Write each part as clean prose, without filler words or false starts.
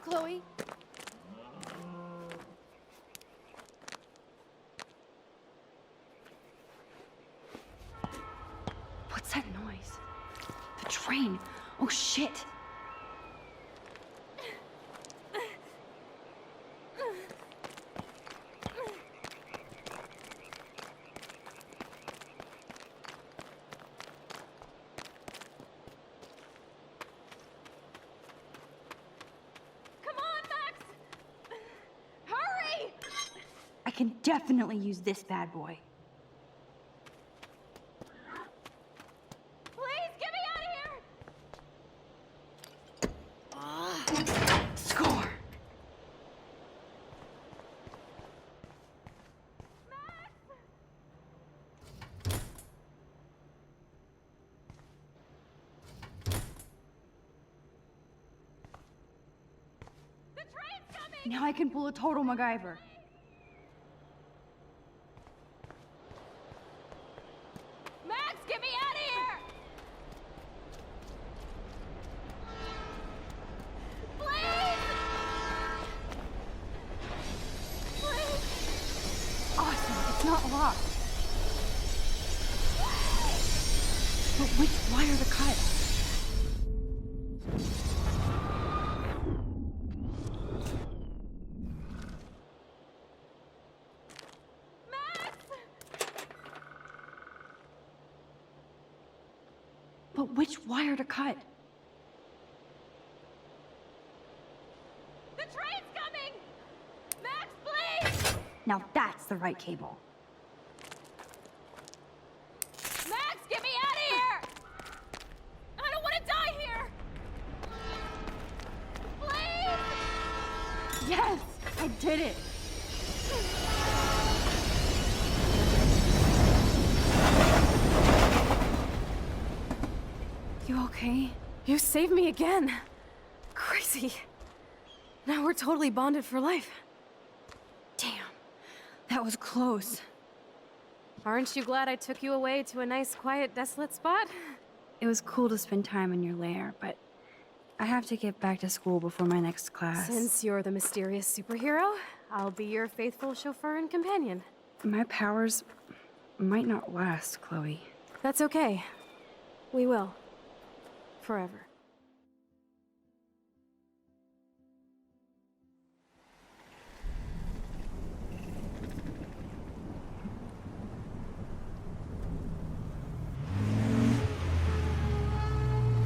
Chloe. What's that noise? The train. Oh, shit. I can definitely use this bad boy. Please, get me out of here! Score! The train's coming! Now I can pull a total MacGyver. Max, get me out of here! Please! Please! Awesome, it's not locked. But which wire to cut? But which wire to cut? The train's coming! Max, please! Now that's the right cable. Max, get me out of here! I don't want to die here! Please! Yes, I did it. You okay? You saved me again. Crazy. Now we're totally bonded for life. Damn, that was close. Aren't you glad I took you away to a nice, quiet, desolate spot? It was cool to spend time in your lair, but I have to get back to school before my next class. Since you're the mysterious superhero, I'll be your faithful chauffeur and companion. My powers might not last, Chloe. That's okay. We will. Forever.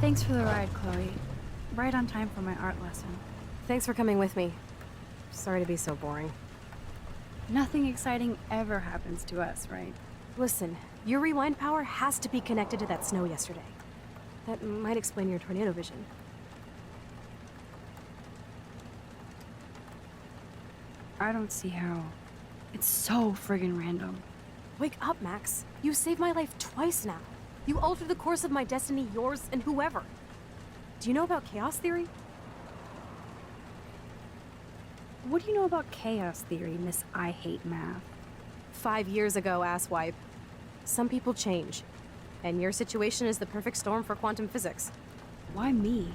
Thanks for the ride, Chloe. Right on time for my art lesson. Thanks for coming with me. Sorry to be so boring. Nothing exciting ever happens to us, right? Listen, your rewind power has to be connected to that snow yesterday. That might explain your tornado vision. I don't see how. It's so friggin' random. Wake up, Max. You saved my life twice now. You altered the course of my destiny, yours, and whoever. Do you know about chaos theory? What do you know about chaos theory, Miss I Hate Math? 5 years ago, asswipe. Some people change. And your situation is the perfect storm for quantum physics. Why me?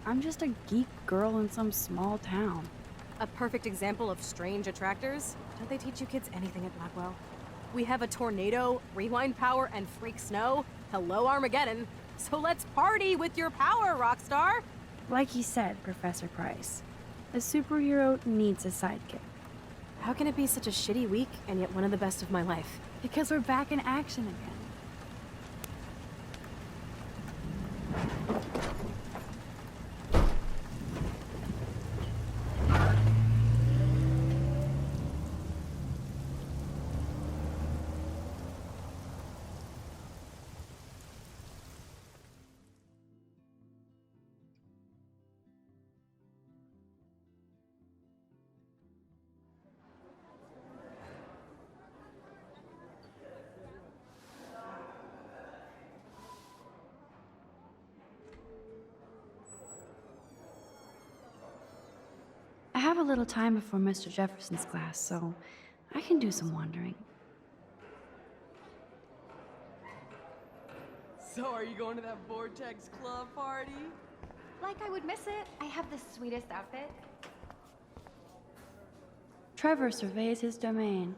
I'm just a geek girl in some small town. A perfect example of strange attractors? Don't they teach you kids anything at Blackwell? We have a tornado, rewind power, and freak snow. Hello, Armageddon. So let's party with your power, Rockstar! Like he said, Professor Price, a superhero needs a sidekick. How can it be such a shitty week and yet one of the best of my life? Because we're back in action again. I have a little time before Mr. Jefferson's class, so I can do some wandering. So are you going to that Vortex Club party? Like I would miss it. I have the sweetest outfit. Trevor surveys his domain.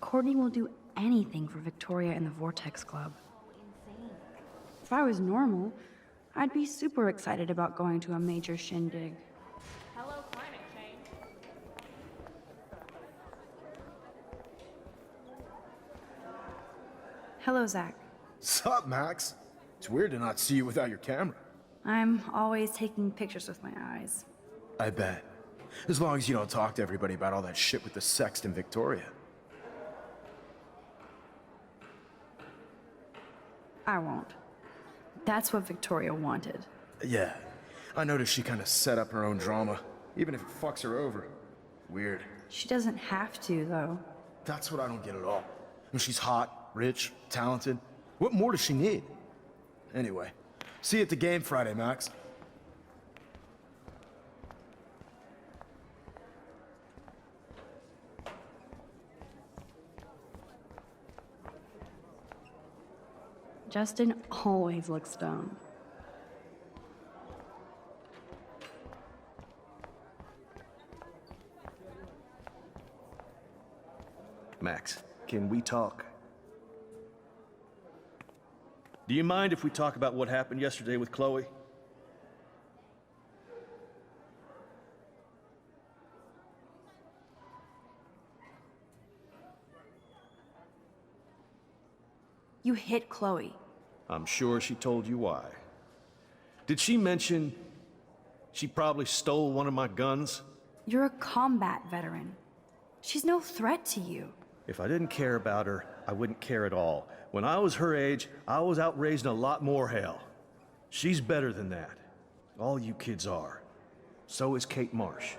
Courtney will do anything for Victoria and the Vortex Club. Insane. If I was normal, I'd be super excited about going to a major shindig. Hello, climate change. Hello, Zach. Sup, Max? It's weird to not see you without your camera. I'm always taking pictures with my eyes. I bet. As long as you don't talk to everybody about all that shit with the sext and Victoria. I won't. That's what Victoria wanted. Yeah, I noticed she kind of set up her own drama, even if it fucks her over. Weird. She doesn't have to, though. That's what I don't get at all. When she's hot, rich, talented, what more does she need? Anyway, see you at the game Friday, Max. Justin always looks stoned. Max, can we talk? Do you mind if we talk about what happened yesterday with Chloe? You hit Chloe. I'm sure she told you why. Did she mention she probably stole one of my guns? You're a combat veteran. She's no threat to you. If I didn't care about her, I wouldn't care at all. When I was her age, I was out raising a lot more hell. She's better than that. All you kids are. So is Kate Marsh.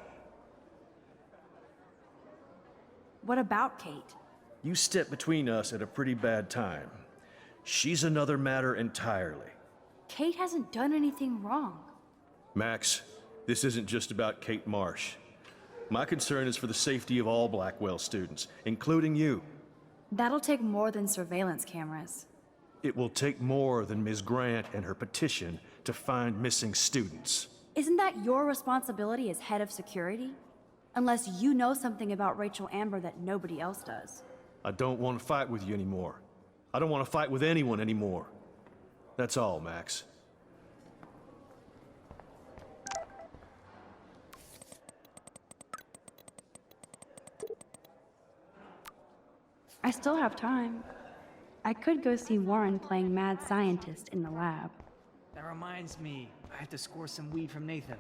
What about Kate? You stepped between us at a pretty bad time. She's another matter entirely. Kate hasn't done anything wrong. Max, this isn't just about Kate Marsh. My concern is for the safety of all Blackwell students, including you. That'll take more than surveillance cameras. It will take more than Ms. Grant and her petition to find missing students. Isn't that your responsibility as head of security? Unless you know something about Rachel Amber that nobody else does. I don't want to fight with you anymore. I don't want to fight with anyone anymore. That's all, Max. I still have time. I could go see Warren playing mad scientist in the lab. That reminds me, I have to score some weed from Nathan.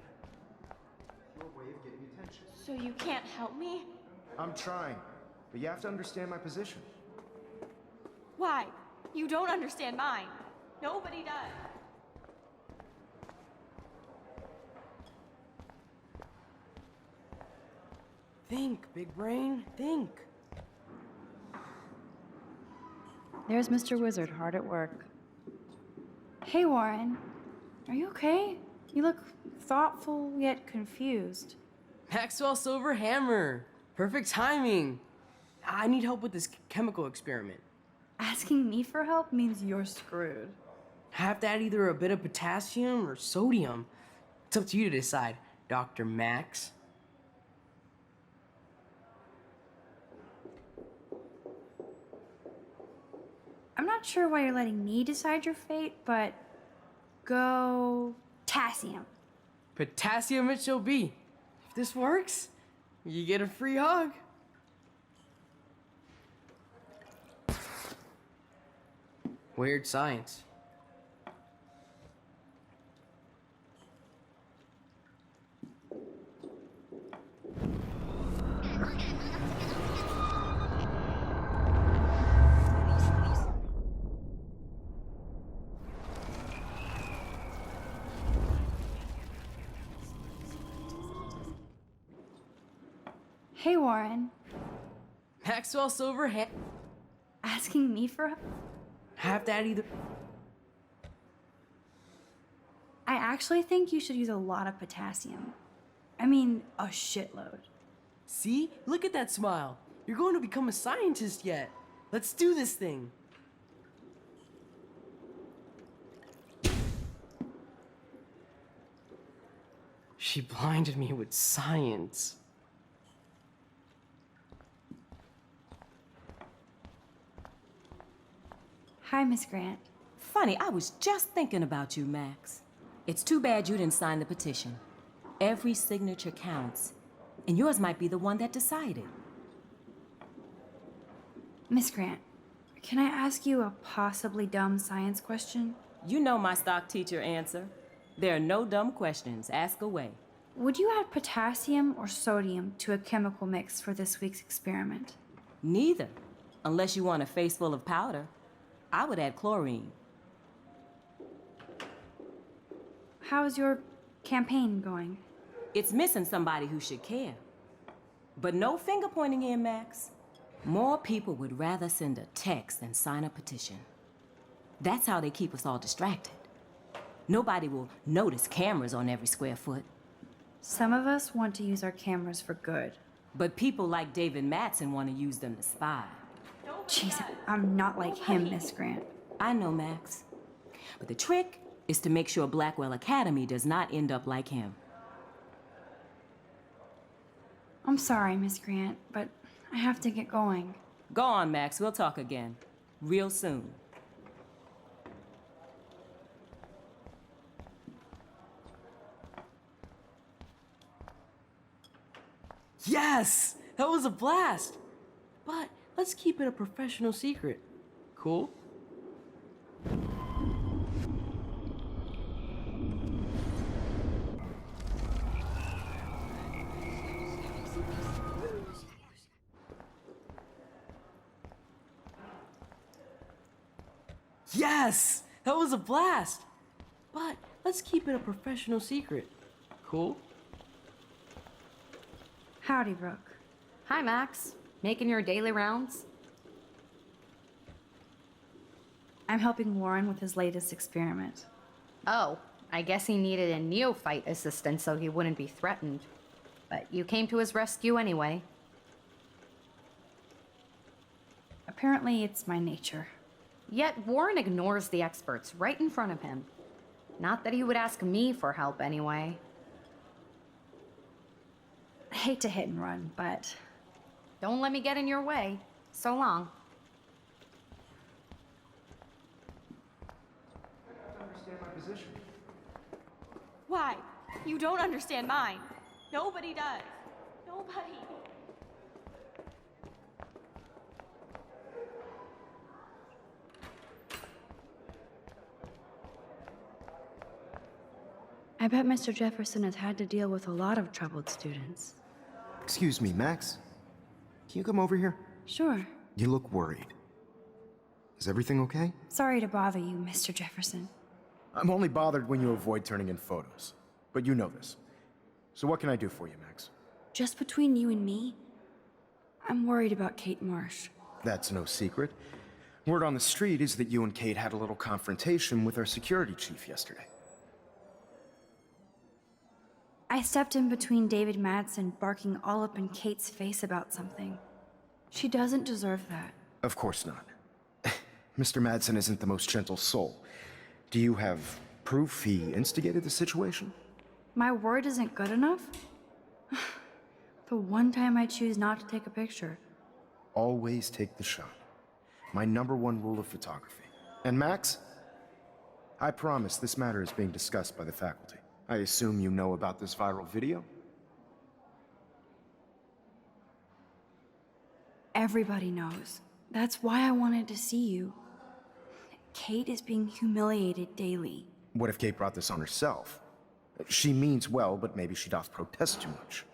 So you can't help me? I'm trying, but you have to understand my position. Why? You don't understand mine. Nobody does. Think, big brain, think. There's Mr. Wizard hard at work. Hey, Warren. Are you okay? You look thoughtful yet confused. Maxwell Silver Hammer. Perfect timing. I need help with this chemical experiment. Asking me for help means you're screwed. I have to add either a bit of potassium or sodium. It's up to you to decide, Dr. Max. I'm not sure why you're letting me decide your fate, but go potassium. Potassium it shall be. If this works, you get a free hug. Weird science. Hey, Warren. Maxwell Silver Asking me for help? have to add either. I actually think you should use a lot of potassium. I mean, a shitload. See? Look at that smile. You're going to become a scientist yet. Let's do this thing. She blinded me with science. Hi, Miss Grant. Funny, I was just thinking about you, Max. It's too bad you didn't sign the petition. Every signature counts, and yours might be the one that decided. Miss Grant, can I ask you a possibly dumb science question? You know my stock teacher answer. There are no dumb questions. Ask away. Would you add potassium or sodium to a chemical mix for this week's experiment? Neither, unless you want a face full of powder. I would add chlorine. How's your campaign going? It's missing somebody who should care. But no finger pointing here, Max. More people would rather send a text than sign a petition. That's how they keep us all distracted. Nobody will notice cameras on every square foot. Some of us want to use our cameras for good. But people like David Mattson want to use them to spy. Jeez, I'm not like him, Miss Grant. I know, Max. But the trick is to make sure Blackwell Academy does not end up like him. I'm sorry, Miss Grant, but I have to get going. Go on, Max. We'll talk again. Real soon. Yes! That was a blast! But let's keep it a professional secret. Cool? Yes! That was a blast! But let's keep it a professional secret. Cool? Howdy, Brooke. Hi, Max. Making your daily rounds? I'm helping Warren with his latest experiment. Oh, I guess he needed a neophyte assistant so he wouldn't be threatened. But you came to his rescue anyway. Apparently, it's my nature. Yet Warren ignores the experts right in front of him. Not that he would ask me for help anyway. I hate to hit and run, but Don't let me get in your way. So long. Why? You don't understand mine. Nobody does. Nobody. I bet Mr. Jefferson has had to deal with a lot of troubled students. Excuse me, Max. Can you come over here? Sure. You look worried. Is everything okay? Sorry to bother you, Mr. Jefferson. I'm only bothered when you avoid turning in photos. But you know this. So what can I do for you, Max? Just between you and me, I'm worried about Kate Marsh. That's no secret. Word on the street is that you and Kate had a little confrontation with our security chief yesterday. I stepped in between David Madsen barking all up in Kate's face about something. She doesn't deserve that. Of course not. Mr. Madsen isn't the most gentle soul. Do you have proof he instigated the situation? My word isn't good enough? The one time I choose not to take a picture. Always take the shot. My #1 rule of photography. And Max, I promise this matter is being discussed by the faculty. I assume you know about this viral video? Everybody knows. That's why I wanted to see you. Kate is being humiliated daily. What if Kate brought this on herself? She means well, but maybe she doth protest too much.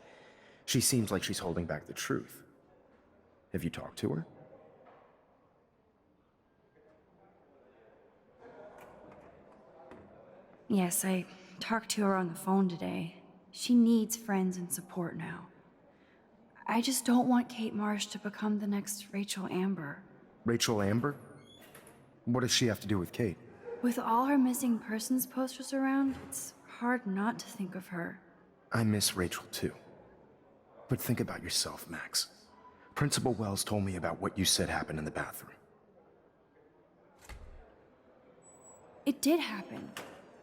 She seems like she's holding back the truth. Have you talked to her? Yes, I talked to her on the phone today. She needs friends and support now. I just don't want Kate Marsh to become the next Rachel Amber. Rachel Amber? What does she have to do with Kate? With all her missing persons posters around, it's hard not to think of her. I miss Rachel too. But think about yourself, Max. Principal Wells told me about what you said happened in the bathroom. It did happen.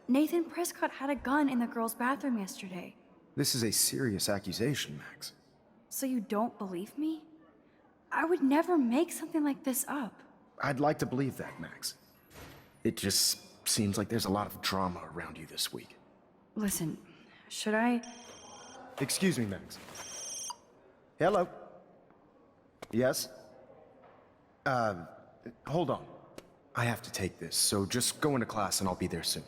Nathan Prescott had a gun in the girls' bathroom yesterday. This is a serious accusation, Max. So you don't believe me? I would never make something like this up. I'd like to believe that, Max. It just seems like there's a lot of drama around you this week. Listen, should I... Excuse me, Max. Hello? Yes? Hold on. I have to take this, so just go into class and I'll be there soon.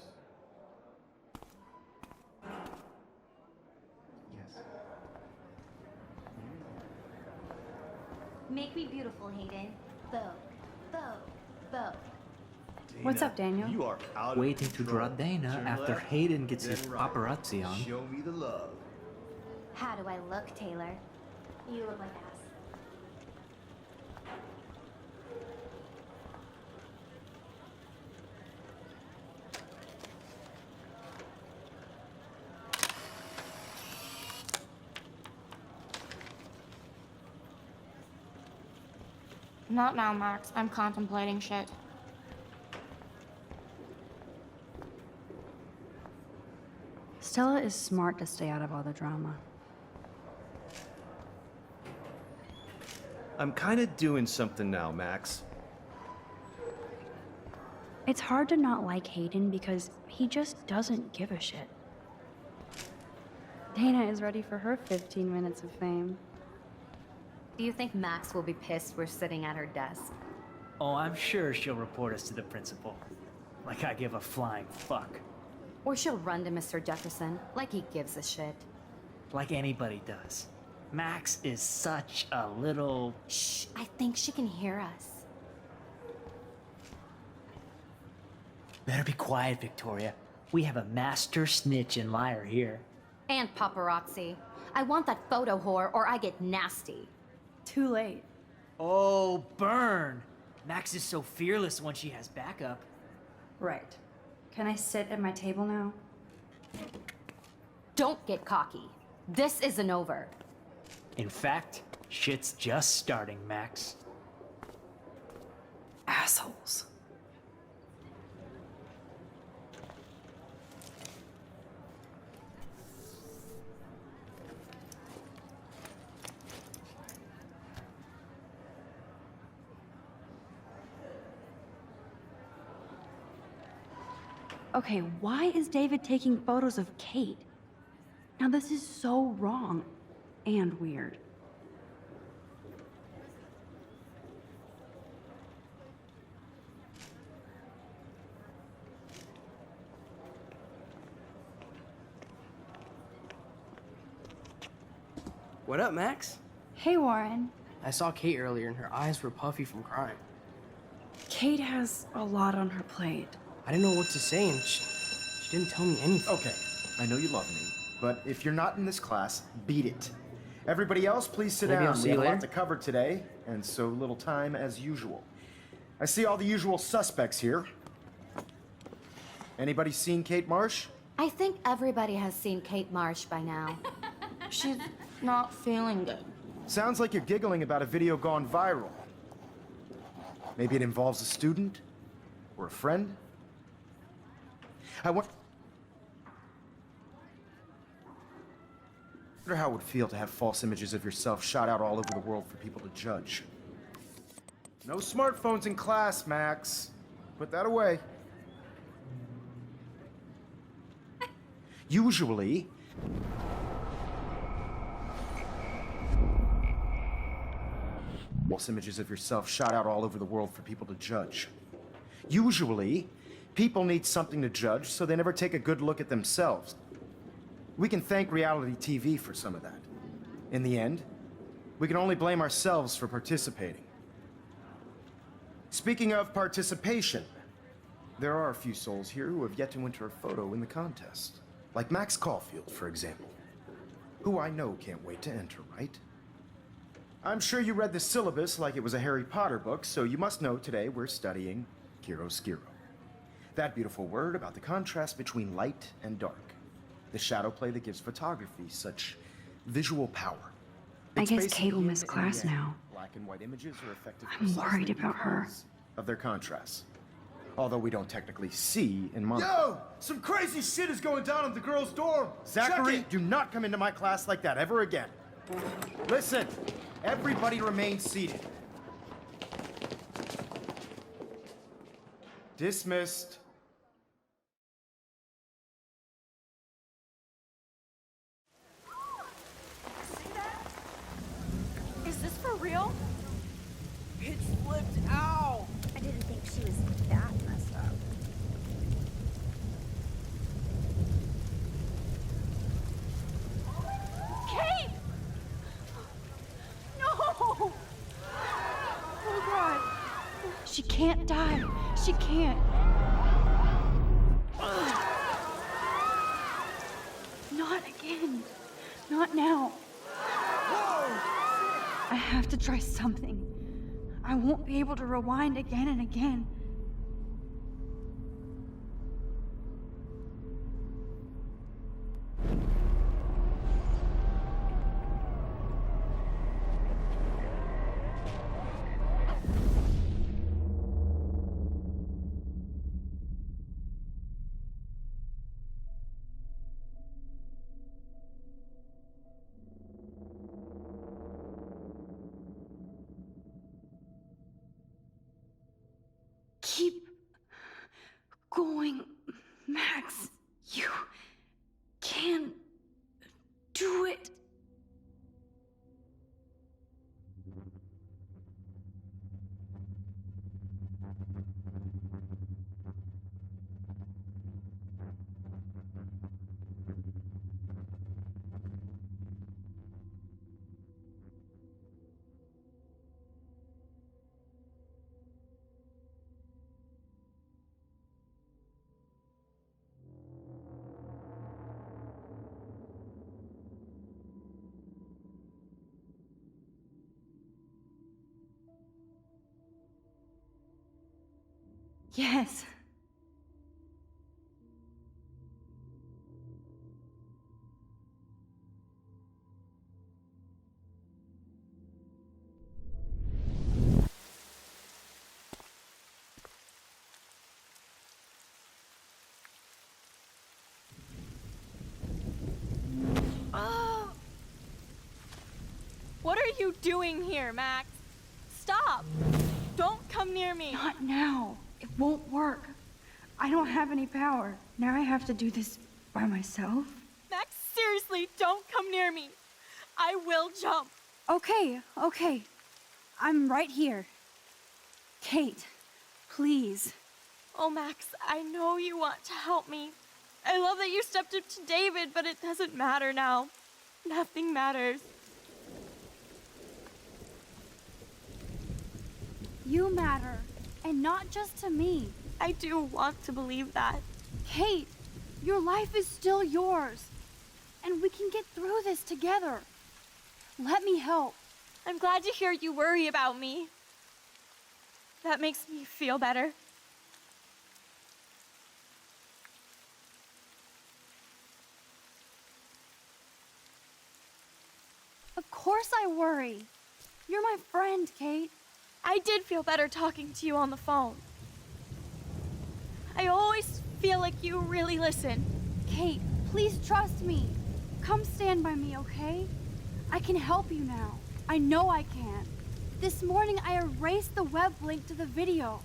Make me beautiful, Hayden. Vogue, Vogue, Vogue. What's up, Daniel? You are out Waiting to draw Dana after Hayden gets his paparazzi on. Show me the love. How do I look, Taylor? You look like ass. Not now, Max. I'm contemplating shit. Stella is smart to stay out of all the drama. I'm kind of doing something now, Max. It's hard to not like Hayden because he just doesn't give a shit. Dana is ready for her 15 minutes of fame. Do you think Max will be pissed we're sitting at her desk? Oh, I'm sure she'll report us to the principal. Like I give a flying fuck. Or she'll run to Mr. Jefferson, like he gives a shit. Like anybody does. Max is such a little... Shh, I think she can hear us. Better be quiet, Victoria. We have a master snitch and liar here. And paparazzi. I want that photo whore or I get nasty. Too late. Oh, burn! Max is so fearless when she has backup. Right. Can I sit at my table now? Don't get cocky. This isn't over. In fact, shit's just starting, Max. Assholes. Okay, why is David taking photos of Kate? Now this is so wrong and weird. What up, Max? Hey, Warren. I saw Kate earlier and her eyes were puffy from crying. Kate has a lot on her plate. I didn't know what to say and she didn't tell me anything. Okay, I know you love me, but if you're not in this class, beat it. Everybody else, please sit Maybe down. I'll see We have you a lot later. to cover today, and so little time as usual. I see all the usual suspects here. Anybody seen Kate Marsh? I think everybody has seen Kate Marsh by now. She's not feeling good. Sounds like you're giggling about a video gone viral. Maybe it involves a student? Or a friend? I wonder how it would feel to have false images of yourself shot out all over the world for people to judge. No smartphones in class, Max. Put that away. Usually, false images of yourself shot out all over the world for people to judge. Usually, people need something to judge, so they never take a good look at themselves. We can thank reality TV for some of that. In the end, we can only blame ourselves for participating. Speaking of participation, there are a few souls here who have yet to enter a photo in the contest. Like Max Caulfield, for example, who I know can't wait to enter, right? I'm sure you read the syllabus like it was a Harry Potter book, so you must know today we're studying chiaroscuro. That beautiful word about the contrast between light and dark. The shadow play that gives photography such visual power. I It's guess basically Kate will yin miss and class yang. now. Black and white images are effective I'm precisely worried about her. because of their contrasts. Although we don't technically see in Monaco. Yo! Some crazy shit is going down in the girls' dorm! Zachary, Check it. do not come into my class like that ever again. Listen, everybody remain seated. Dismissed. Is this for real? It flipped out. I didn't think she was that messed up. Kate! No! Oh God! She can't die. She can't. Not again. Not now. I have to try something. I won't be able to rewind again and again. Keep going, Max. You can do it. Yes. What are you doing here, Max? Stop! Don't come near me! Not now. It won't work. I don't have any power. Now I have to do this by myself. Max, seriously, don't come near me! I will jump! Okay. I'm right here. Kate, please. Oh, Max, I know you want to help me. I love that you stepped up to David, but it doesn't matter now. Nothing matters. You matter. And not just to me. I do want to believe that. Kate, your life is still yours. And we can get through this together. Let me help. I'm glad to hear you worry about me. That makes me feel better. Of course I worry. You're my friend, Kate. I did feel better talking to you on the phone. I always feel like you really listen. Kate, please trust me. Come stand by me, okay? I can help you now. I know I can. This morning I erased the web link to the video.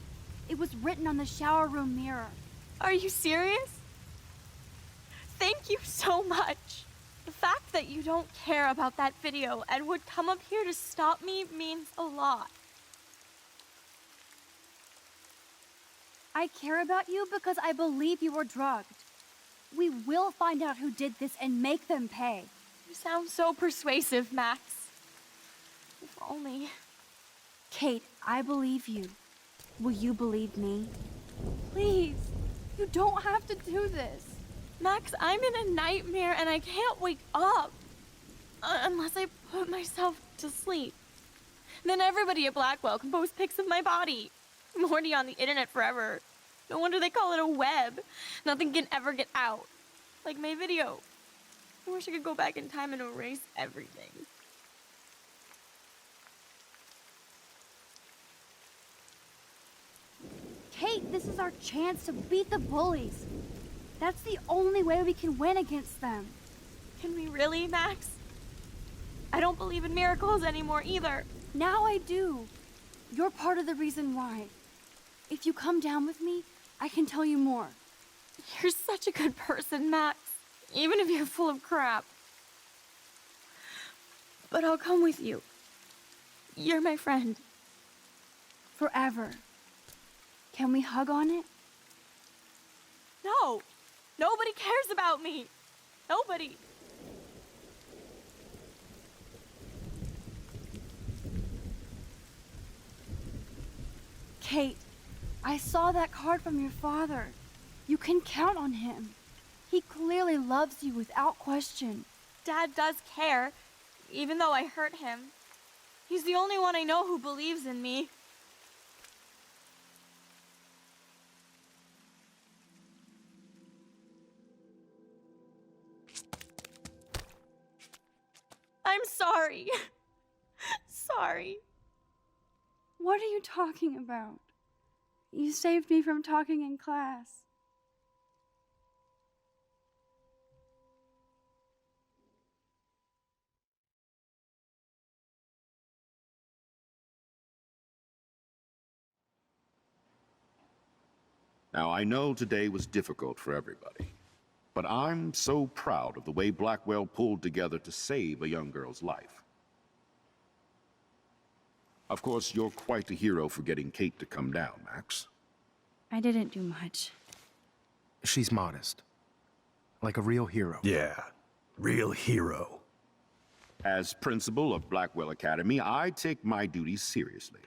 It was written on the shower room mirror. Are you serious? Thank you so much. The fact that you don't care about that video and would come up here to stop me means a lot. I care about you because I believe you were drugged. We will find out who did this and make them pay. You sound so persuasive, Max. If only. Kate, I believe you. Will you believe me? Please, you don't have to do this. Max, I'm in a nightmare and I can't wake up. Unless I put myself to sleep. Then everybody at Blackwell can post pics of my body. I'm already on the internet forever. No wonder they call it a web. Nothing can ever get out. Like my video. I wish I could go back in time and erase everything. Kate, this is our chance to beat the bullies. That's the only way we can win against them. Can we really, Max? I don't believe in miracles anymore either. Now I do. You're part of the reason why. If you come down with me, I can tell you more. You're such a good person, Max. Even if you're full of crap. But I'll come with you. You're my friend. Forever. Can we hug on it? No! Nobody cares about me! Nobody! Kate, I saw that card from your father. You can count on him. He clearly loves you without question. Dad does care, even though I hurt him. He's the only one I know who believes in me. I'm sorry. Sorry. What are you talking about? You saved me from talking in class. Now, I know today was difficult for everybody, but I'm so proud of the way Blackwell pulled together to save a young girl's life. Of course, you're quite a hero for getting Kate to come down, Max. I didn't do much. She's modest. Like a real hero. Yeah, real hero. As principal of Blackwell Academy, I take my duties seriously.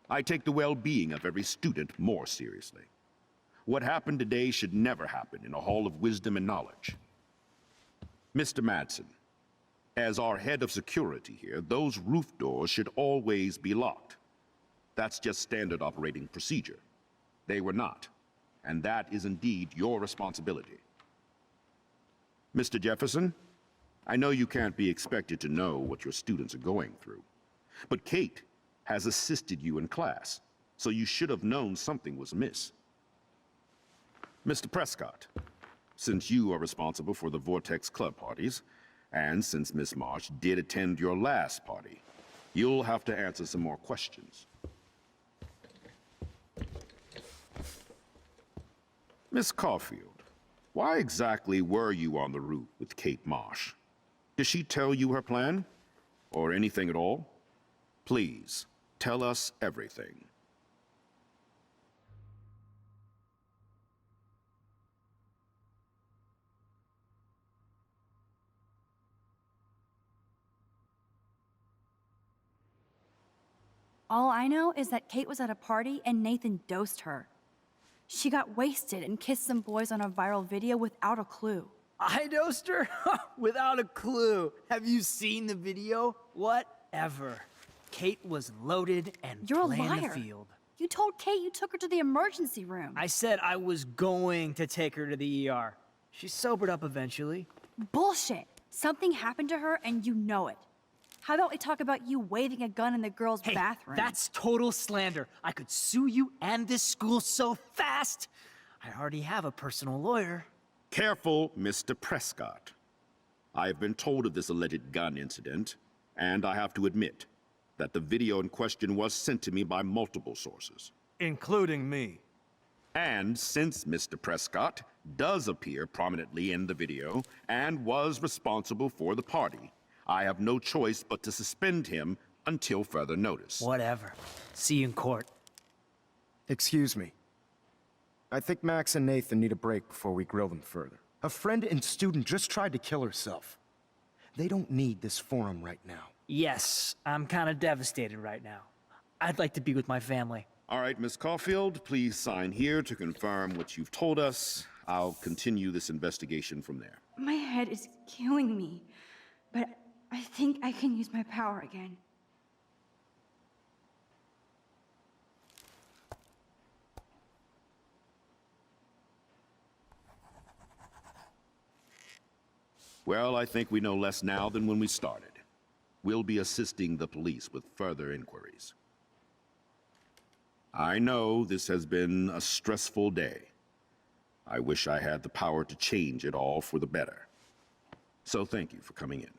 I take the well-being of every student more seriously. What happened today should never happen in a hall of wisdom and knowledge. Mr. Madsen, as our head of security here, those roof doors should always be locked. That's just standard operating procedure. They were not, and that is indeed your responsibility. Mr. Jefferson, I know you can't be expected to know what your students are going through, but Kate has assisted you in class, so you should have known something was amiss. Mr. Prescott, since you are responsible for the Vortex Club parties, and since Miss Marsh did attend your last party, you'll have to answer some more questions. Miss Caulfield, why exactly were you on the roof with Kate Marsh? Did she tell you her plan? Or anything at all? Please, tell us everything. All I know is that Kate was at a party and Nathan dosed her. She got wasted and kissed some boys on a viral video without a clue. I dosed her? Without a clue. Have you seen the video? Whatever. Kate was loaded and You're a playing liar. the field. You told Kate you took her to the emergency room. I said I was going to take her to the ER. She sobered up eventually. Bullshit. Something happened to her and you know it. How about we talk about you waving a gun in the girls' Hey, bathroom? that's total slander. I could sue you and this school so fast. I already have a personal lawyer. Careful, Mr. Prescott. I have been told of this alleged gun incident, and I have to admit that the video in question was sent to me by multiple sources. Including me. And since Mr. Prescott does appear prominently in the video and was responsible for the party, I have no choice but to suspend him until further notice. Whatever. See you in court. Excuse me. I think Max and Nathan need a break before we grill them further. A friend and student just tried to kill herself. They don't need this forum right now. Yes, I'm kind of devastated right now. I'd like to be with my family. All right, Miss Caulfield, please sign here to confirm what you've told us. I'll continue this investigation from there. My head is killing me, but I think I can use my power again. Well, I think we know less now than when we started. We'll be assisting the police with further inquiries. I know this has been a stressful day. I wish I had the power to change it all for the better. So thank you for coming in.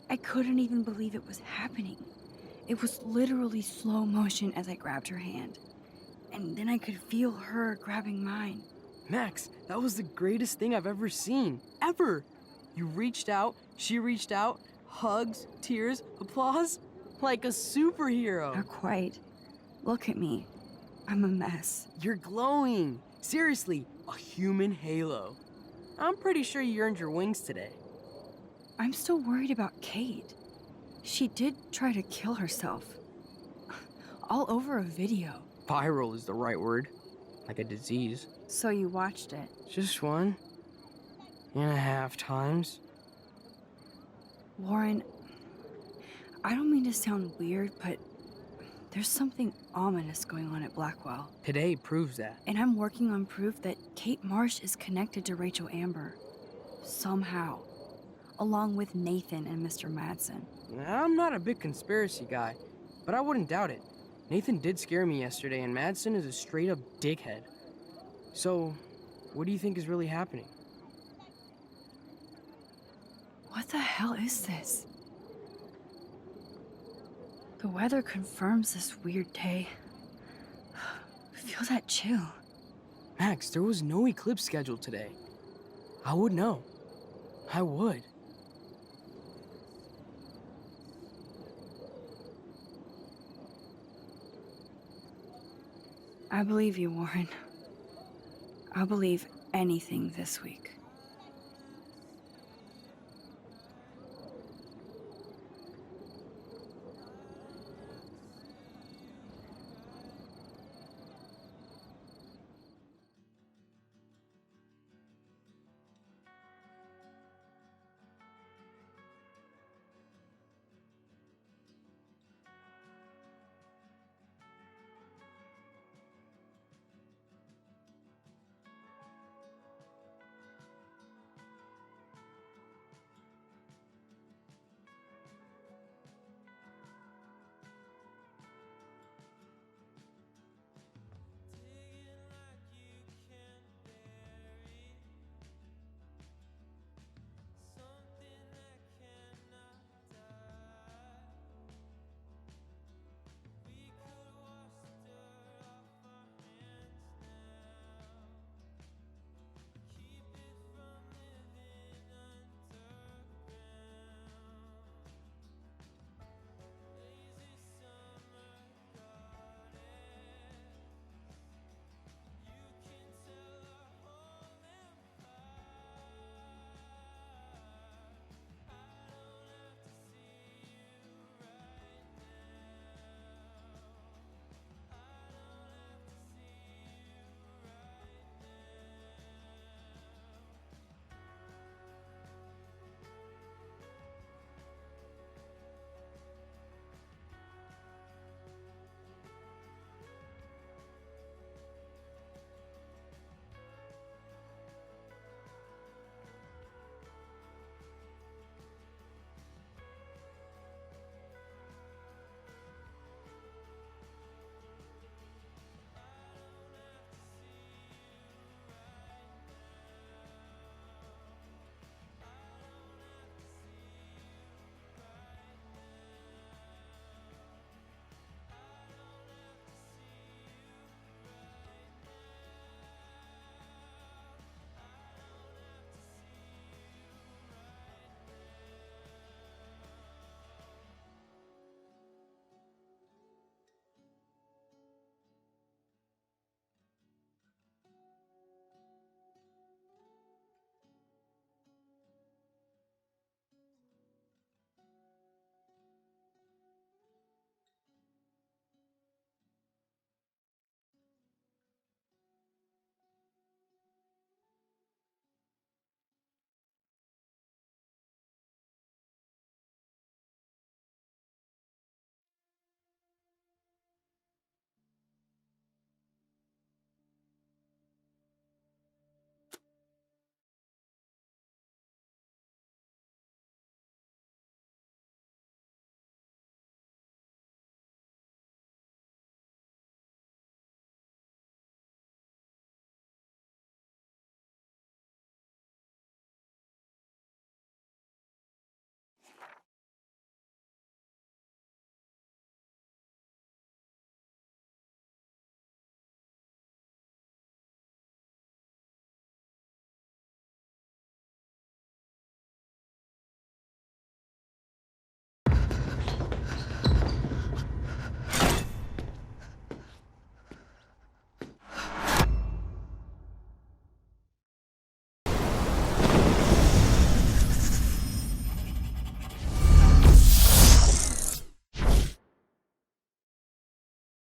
I couldn't even believe it was happening. It was literally slow motion as I grabbed her hand. And then I could feel her grabbing mine. Max, that was the greatest thing I've ever seen. Ever! You reached out, she reached out, hugs, tears, applause. Like a superhero. Not quite. Look at me. I'm a mess. You're glowing. Seriously, a human halo. I'm pretty sure you earned your wings today. I'm still worried about Kate. She did try to kill herself. All over a video. Viral is the right word. Like a disease. So you watched it? Just 1.5 times. Warren, I don't mean to sound weird, but there's something ominous going on at Blackwell. Today proves that. And I'm working on proof that Kate Marsh is connected to Rachel Amber. Somehow. Along with Nathan and Mr. Madsen. I'm not a big conspiracy guy, but I wouldn't doubt it. Nathan did scare me yesterday, and Madsen is a straight-up dickhead. So, what do you think is really happening? What the hell is this? The weather confirms this weird day. Feel that chill. Max, there was no eclipse scheduled today. I would know. I would. I believe you, Warren. I'll believe anything this week.